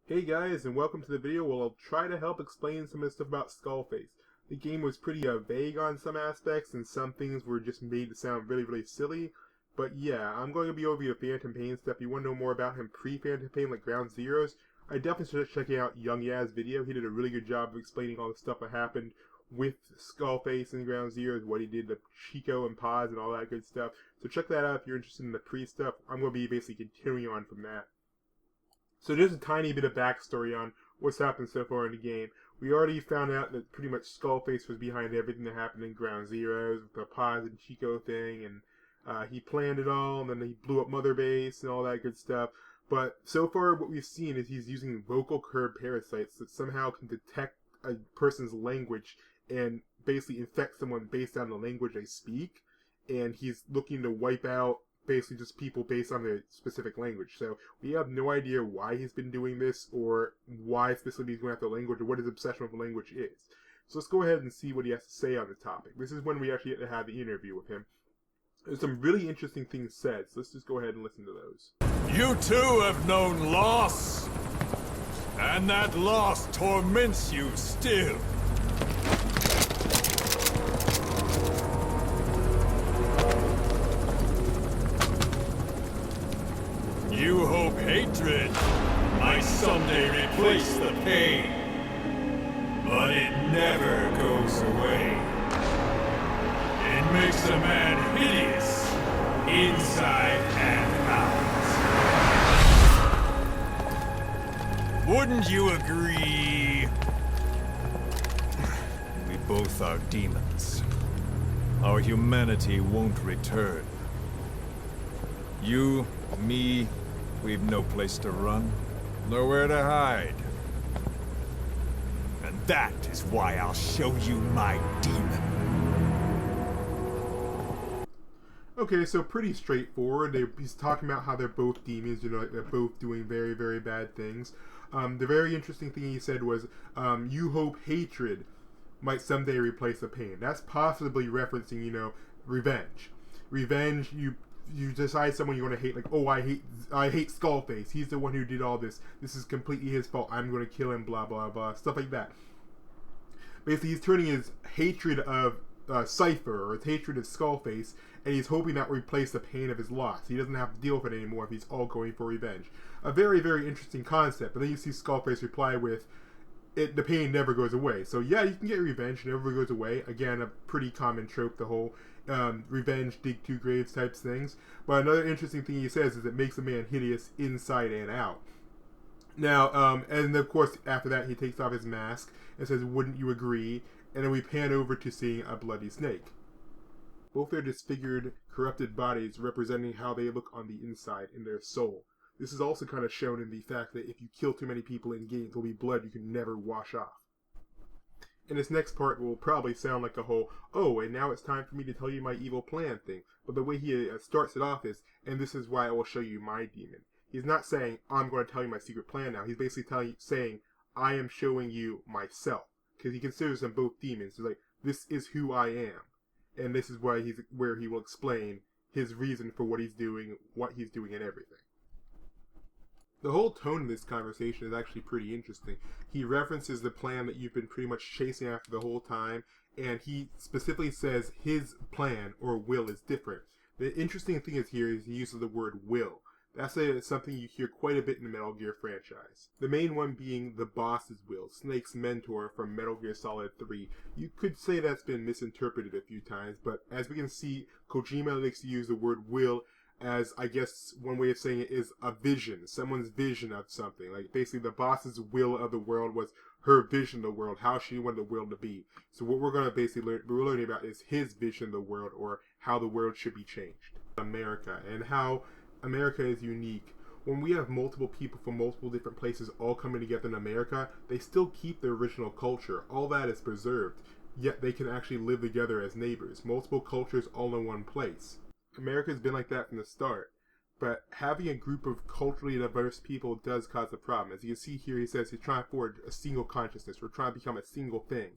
Hey guys, and welcome to the video where I'll try to help explain some of the stuff about Skullface. The game was pretty vague on some aspects, and some things were just made to sound really silly. But yeah, I'm going to be over the Phantom Pain stuff. If you want to know more about him pre-Phantom Pain, like Ground Zeroes, I definitely suggest checking out Young Yaz's video. He did a really good job of explaining all the stuff that happened with Skullface and Ground Zeroes, what he did to Chico and Paz and all that good stuff. So check that out if you're interested in the pre-stuff. I'm going to be basically continuing on from that. So just a tiny bit of backstory on what's happened so far in the game. We already found out that pretty much Skullface was behind everything that happened in Ground Zeroes with the Paz and Chico thing, and he planned it all, and then he blew up Mother Base and all that good stuff. But so far what we've seen is he's using vocal curve parasites that somehow can detect a person's language and basically infect someone based on the language they speak, and he's looking to wipe out basically just people based on their specific language. So we have no idea why he's been doing this, or why specifically he's going after language, or what his obsession with language is. So let's go ahead and see what he has to say on the topic. This is when we actually get to have the interview with him. There's some really interesting things said, so let's just go ahead and listen to those. You too have known loss, and that loss torments you still. You hope hatred might someday replace the pain, but it never goes away. It makes a man hideous, inside and out. Wouldn't you agree? We both are demons. Our humanity won't return. You, me, we've no place to run, nowhere to hide. And that is why I'll show you my demon. Okay, so pretty straightforward. He's talking about how they're both demons, like they're both doing very bad things. The very interesting thing he said was, you hope hatred might someday replace the pain. That's possibly referencing, revenge. Revenge, you decide someone you're going to hate, like, oh, I hate Skullface. He's the one who did all this. This is completely his fault. I'm going to kill him, blah, blah, blah. Stuff like that. Basically, he's turning his hatred of Cypher, or his hatred of Skullface, and he's hoping that will replace the pain of his loss. He doesn't have to deal with it anymore if he's all going for revenge. A very interesting concept. But then you see Skullface reply with, the pain never goes away. So yeah, you can get revenge, it never goes away. Again, a pretty common trope, the whole revenge, dig two graves types things. But another interesting thing he says is it makes a man hideous inside and out. Now, and of course, after that, he takes off his mask and says, wouldn't you agree? And then we pan over to seeing a bloody snake. Both their disfigured, corrupted bodies representing how they look on the inside in their soul. This is also kind of shown in the fact that if you kill too many people in game, there'll be blood you can never wash off. And this next part will probably sound like a whole, oh, and now it's time for me to tell you my evil plan thing. But the way he starts it off is, and this is why I will show you my demon. He's not saying, I'm going to tell you my secret plan now. He's basically saying, I am showing you myself. Because he considers them both demons. He's like, this is who I am. And this is where he will explain his reason for what he's doing, and everything. The whole tone of this conversation is actually pretty interesting. He references the plan that you've been pretty much chasing after the whole time, and he specifically says his plan, or will, is different. The interesting thing is here is he uses the word will. That's something you hear quite a bit in the Metal Gear franchise. The main one being the boss's will, Snake's mentor from Metal Gear Solid 3. You could say that's been misinterpreted a few times, but as we can see, Kojima likes to use the word will as, I guess, one way of saying it is a vision, someone's vision of something. Like, basically, the boss's will of the world was her vision of the world, how she wanted the world to be. So what we're going to basically we're learning about is his vision of the world, or how the world should be changed. America, and how America is unique. When we have multiple people from multiple different places all coming together in America, they still keep their original culture. All that is preserved, yet they can actually live together as neighbors. Multiple cultures all in one place. America's been like that from the start, but having a group of culturally diverse people does cause a problem. As you can see here, he says he's trying to forge a single consciousness. We're trying to become a single thing.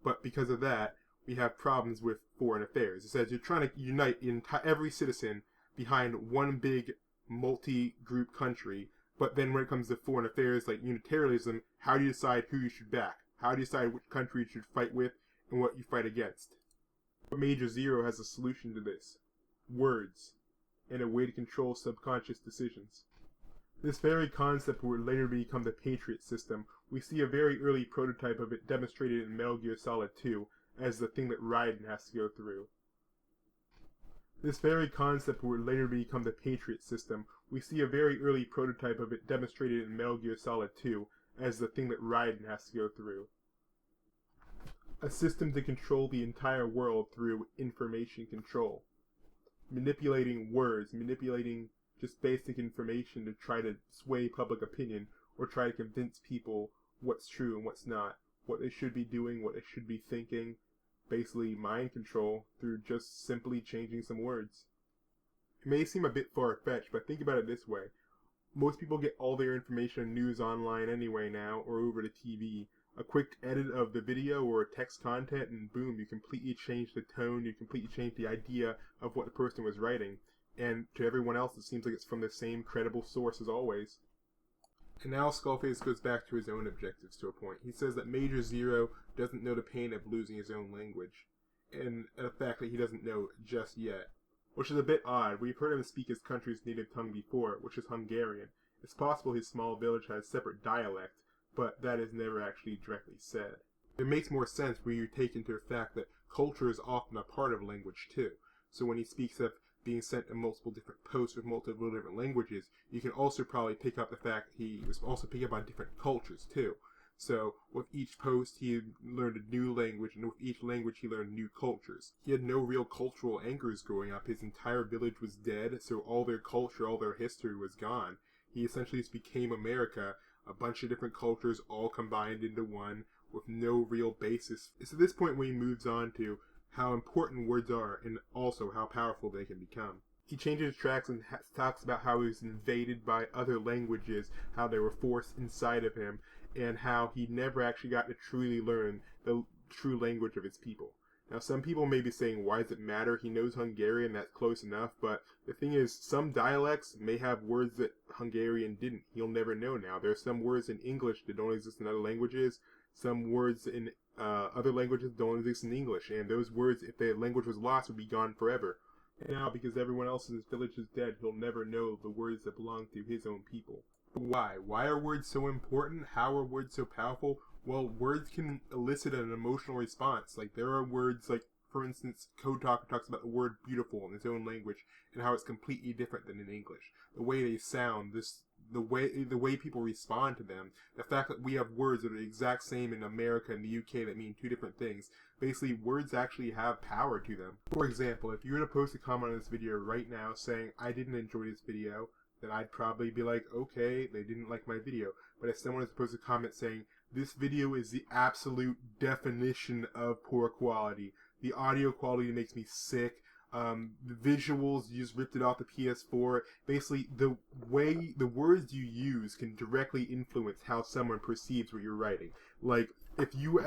But because of that, we have problems with foreign affairs. It says you're trying to unite every citizen behind one big multi-group country, But then when it comes to foreign affairs like unilateralism, how do you decide who you should back? How do you decide which country you should fight with and what you fight against? But Major Zero has a solution to this. Words. And a way to control subconscious decisions. This very concept would later become the Patriot system. We see a very early prototype of it demonstrated in Metal Gear Solid 2 as the thing that Raiden has to go through. This very concept would later become the Patriot system. We see a very early prototype of it demonstrated in Metal Gear Solid 2 as the thing that Raiden has to go through. A system to control the entire world through information control. Manipulating words, manipulating just basic information to try to sway public opinion or try to convince people what's true and what's not, what they should be doing, what they should be thinking. Basically mind control through just simply changing some words. It may seem a bit far-fetched, but think about it this way. Most people get all their information and news online anyway now, or over the TV. A quick edit of the video or text content and boom, you completely change the tone, you completely change the idea of what the person was writing. And to everyone else it seems like it's from the same credible source as always. And now Skullface goes back to his own objectives to a point. He says that Major Zero doesn't know the pain of losing his own language. And the fact that he doesn't know just yet. Which is a bit odd. We've heard him speak his country's native tongue before, which is Hungarian. It's possible his small village has separate dialect, but that is never actually directly said. It makes more sense when you take into effect that culture is often a part of language too. So when he speaks of being sent to multiple different posts with multiple different languages, you can also probably pick up the fact that he was also picking up on different cultures too. So with each post he learned a new language, and with each language he learned new cultures. He had no real cultural anchors growing up. His entire village was dead, so all their culture, all their history was gone. He essentially just became America, a bunch of different cultures all combined into one with no real basis. It's at this point when he moves on to how important words are and also how powerful they can become. He changes tracks and talks about how he was invaded by other languages, how they were forced inside of him, and how he never actually got to truly learn the true language of his people. Now, some people may be saying, why does it matter? He knows Hungarian, that's close enough, but the thing is, some dialects may have words that Hungarian didn't. He'll never know now. There are some words in English that don't exist in other languages, some words in other languages don't exist in English, and those words, if the language was lost, would be gone forever. And now, because everyone else in his village is dead, he'll never know the words that belong to his own people. But why? Why are words so important? How are words so powerful? Well, words can elicit an emotional response. Like, there are words, like, for instance, Code Talker talks about the word beautiful in his own language and how it's completely different than in English. The way they sound, the way people respond to them, the fact that we have words that are the exact same in America and the UK that mean two different things. Basically, words actually have power to them. For example, if you were to post a comment on this video right now saying, I didn't enjoy this video, then I'd probably be like, okay, they didn't like my video. But if someone is to post a comment saying, this video is the absolute definition of poor quality, the audio quality makes me sick, the visuals, you just ripped it off the PS4. Basically, the way, the words you use can directly influence how someone perceives what you're writing. Like, if you,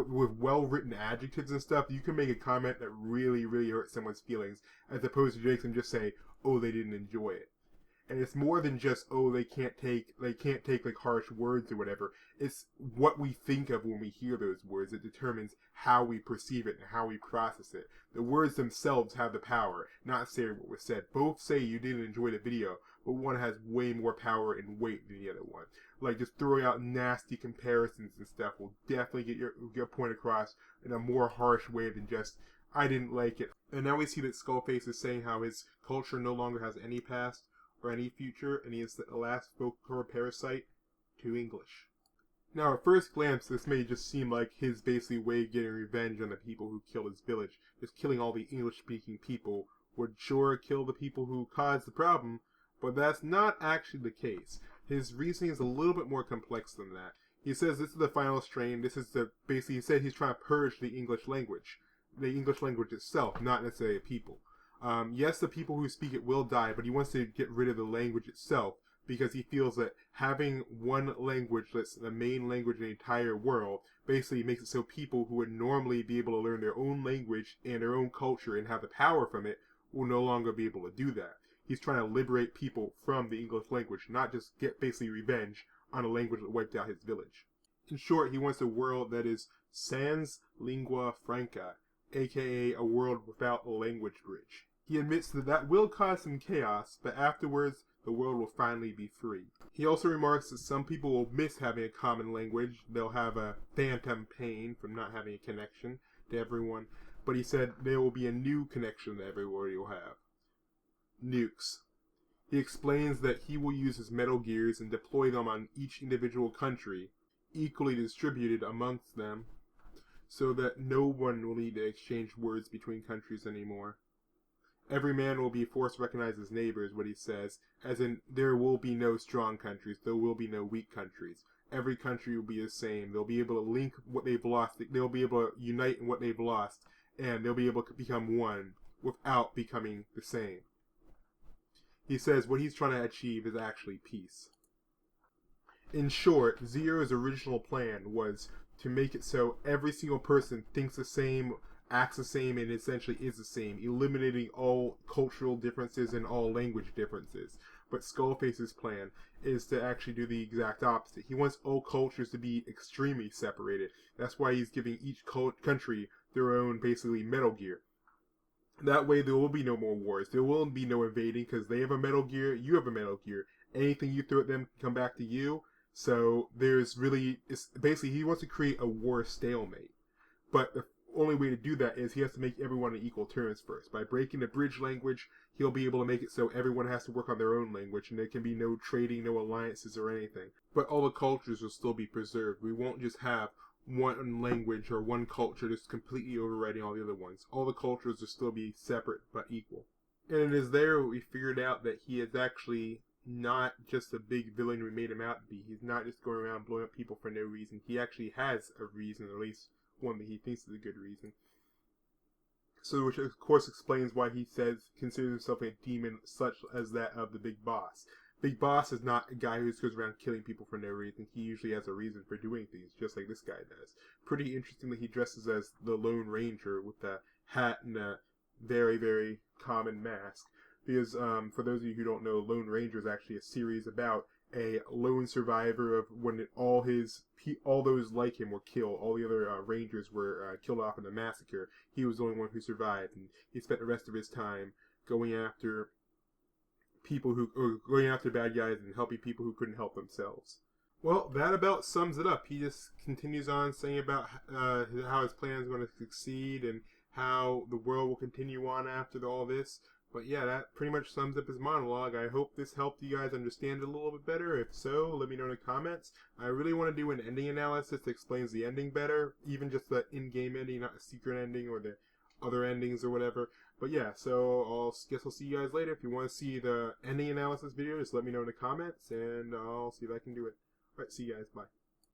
with well-written adjectives and stuff, you can make a comment that really, really hurts someone's feelings, as opposed to just say, oh, they didn't enjoy it. And it's more than just, oh, they can't take like harsh words or whatever. It's what we think of when we hear those words that determines how we perceive it and how we process it. The words themselves have the power, not say what was said. Both say you didn't enjoy the video, but one has way more power and weight than the other one. Like, just throwing out nasty comparisons and stuff will definitely get your point across in a more harsh way than just, I didn't like it. And now we see that Skullface is saying how his culture no longer has any past or any future, and he is the last folklore parasite to English. Now, at first glance, this may just seem like his basically way of getting revenge on the people who killed his village. Just killing all the English-speaking people would sure kill the people who caused the problem, but that's not actually the case. His reasoning is a little bit more complex than that. He says this is the final strain, basically he said he's trying to purge the English language itself, not necessarily the people. Yes, the people who speak it will die, but he wants to get rid of the language itself because he feels that having one language that's the main language in the entire world basically makes it so people who would normally be able to learn their own language and their own culture and have the power from it will no longer be able to do that. he's trying to liberate people from the English language, not just get basically revenge on a language that wiped out his village. In short, he wants a world that is sans lingua franca, aka a world without a language bridge. He admits that that will cause some chaos, but afterwards, the world will finally be free. He also remarks that some people will miss having a common language. They'll have a phantom pain from not having a connection to everyone. But he said there will be a new connection that everybody will have. Nukes. He explains that he will use his Metal Gears and deploy them on each individual country, equally distributed amongst them, so that no one will need to exchange words between countries anymore. Every man will be forced to recognize his neighbor, is what he says, as in there will be no strong countries, there will be no weak countries. Every country will be the same. They'll be able to link what they've lost, they'll be able to unite in what they've lost, and they'll be able to become one without becoming the same. He says what he's trying to achieve is actually peace. In short, Zero's original plan was to make it so every single person thinks the same, acts the same, and essentially is the same, eliminating all cultural differences and all language differences. But Skullface's plan is to actually do the exact opposite. He wants all cultures to be extremely separated. That's why he's giving each country their own, basically, Metal Gear. That way there will be no more wars. There will be no invading because they have a Metal Gear, you have a Metal Gear. Anything you throw at them can come back to you. So there's really, basically he wants to create a war stalemate. But the only way to do that is he has to make everyone on equal terms first. By breaking the bridge language, he'll be able to make it so everyone has to work on their own language and there can be no trading, no alliances or anything. But all the cultures will still be preserved. We won't just have one language or one culture just completely overriding all the other ones. All the cultures will still be separate but equal. And it is there we figured out that he is actually not just a big villain we made him out to be. He's not just going around blowing up people for no reason. He actually has a reason, at least one that he thinks is a good reason. So, which of course explains why he considers himself a demon such as that of the Big Boss. Big Boss is not a guy who just goes around killing people for no reason. He usually has a reason for doing things, just like this guy does. Pretty interesting that he dresses as the Lone Ranger with a hat and a very, very common mask. Because, for those of you who don't know, Lone Ranger is actually a series about a lone survivor of when all those like him were killed. All the other Rangers were killed off in a massacre. He was the only one who survived, and he spent the rest of his time going after going after bad guys and helping people who couldn't help themselves. Well, that about sums it up. He just continues on saying about how his plan is going to succeed and how the world will continue on after all this. But yeah, that pretty much sums up his monologue. I hope this helped you guys understand it a little bit better. If so, let me know in the comments. I really want to do an ending analysis that explains the ending better. Even just the in-game ending, not a secret ending or the other endings or whatever. But yeah, so guess I'll see you guys later. If you want to see the ending analysis video, just let me know in the comments, and I'll see if I can do it. Alright, see you guys. Bye.